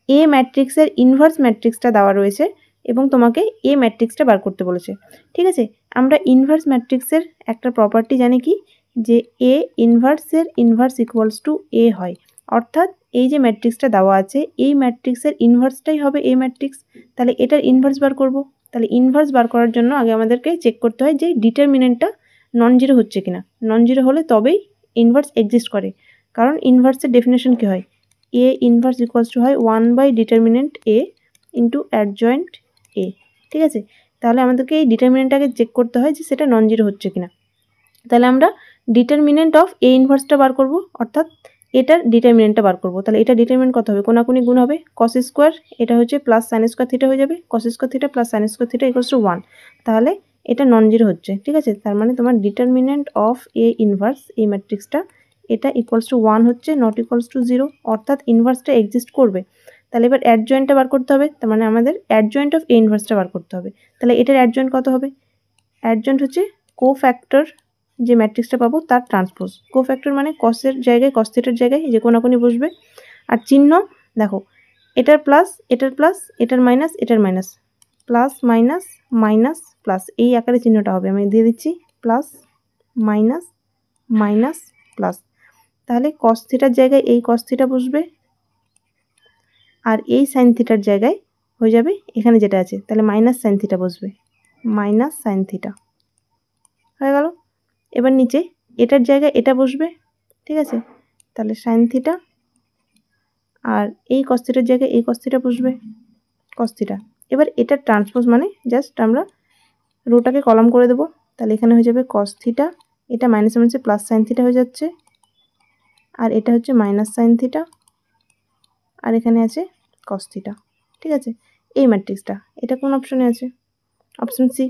এ ম্যাট্রিক্সের ইনভার্স ম্যাট্রিক্সটা দেওয়া রয়েছে এবং তোমাকে এ ম্যাট্রিক্সটা বার করতে বলেছে। ঠিক আছে, আমরা ইনভার্স ম্যাট্রিক্সের একটা প্রপার্টি জানি কি, যে এ ইনভার্সের ইনভার্স ইকুয়ালস টু এ হয়। অর্থাৎ এই যে ম্যাট্রিক্সটা দেওয়া আছে এই ম্যাট্রিক্সের ইনভার্সটাই হবে এ ম্যাট্রিক্স। তাহলে এটার ইনভার্স বার করব। তাহলে ইনভার্স বার করার জন্য আগে আমাদেরকে চেক করতে হয় যে ডিটারমিনেন্টটা নন জিরো হচ্ছে কিনা। নন জিরো হলে তবেই ইনভার্স এক্সিস্ট করে, কারণ ইনভার্সের ডেফিনেশন কী হয়, এ ইনভার্স ইকুয়ালস টু হয় 1/ডিটারমিনেন্ট এ ইন্টু অ্যাডজয়েন্ট এ। ঠিক আছে, তাহলে আমাদেরকে এই ডিটারমিনেন্টটাকে চেক করতে হয় যে সেটা নন জিরো হচ্ছে কিনা। তাহলে আমরা ডিটারমিনেন্ট অফ এ ইনভার্সটা বার করব, অর্থাৎ এটার ডিটারমিনেন্টটা বার করব। তাহলে এটা ডিটারমিনেন্ট কত হবে, কোনাকুনি গুণ হবে, কস স্কোয়ার এটা হচ্ছে প্লাস সাইন স্কোয়ার থিটা হয়ে যাবে, cos square theta plus sine square theta equals to 1। তাহলে এটা নন জিরো হচ্ছে। ঠিক আছে, তার মানে তোমার ডিটারমিনেন্ট অফ এ ইনভার্স এই ম্যাট্রিক্সটা এটা ইকুয়ালস টু 1 হচ্ছে, নট ইকুয়ালস টু 0, অর্থাৎ ইনভার্সটা এক্সিস্ট করবে। তাহলে এবার অ্যাডজয়েন্টটা বার করতে হবে, তার মানে আমাদের অ্যাডজয়েন্ট অফ এ ইনভার্সটা বার করতে হবে। তাহলে এটার অ্যাডজয়েন্ট কত হবে, অ্যাডজয়েন্ট হচ্ছে কোফ্যাক্টর যে ম্যাট্রিক্সটা পাবো তার ট্রান্সপোজ। কোফ্যাক্টর মানে কসের জায়গায় কস থিটার জায়গায় যে কোনাকুনি বসবে। আর চিহ্ন দেখো, এটার প্লাস এটার প্লাস এটার মাইনাস এটার minus, plus minus minus plus, এই আকারে চিহ্নটা হবে। আমি দিয়ে দিচ্ছি প্লাস মাইনাস মাইনাস প্লাস। তাহলে কস থিটার জায়গায় এই কস থিটা বসবে, আর এই সাইন থিটার জায়গায় হয়ে যাবে এখানে যেটা আছে, তাহলে মাইনাস সাইন থিটা বসবে, মাইনাস সাইন থিটা হয়ে গেল। এবার নিচে এটার জায়গায় এটা বসবে। ঠিক আছে, তাহলে সাইন থিটা, আর এই কস থিটার জায়গায় এই কস থিটা বসবে, কস থিটা। এবার এটার ট্রান্সপোজ মানে জাস্ট আমরা রোটাকে কলাম করে দেবো। তাহলে এখানে হয়ে যাবে কস থিটা, এটা মাইনাস মাইনাসে প্লাস সাইন থিটা হয়ে যাচ্ছে, আর এটা হচ্ছে মাইনাস সাইন থিটা, আর এখানে আছে কস থিটা। ঠিক আছে, এই ম্যাট্রিক্সটা এটা কোন অপশনে আছে, অপশন সি।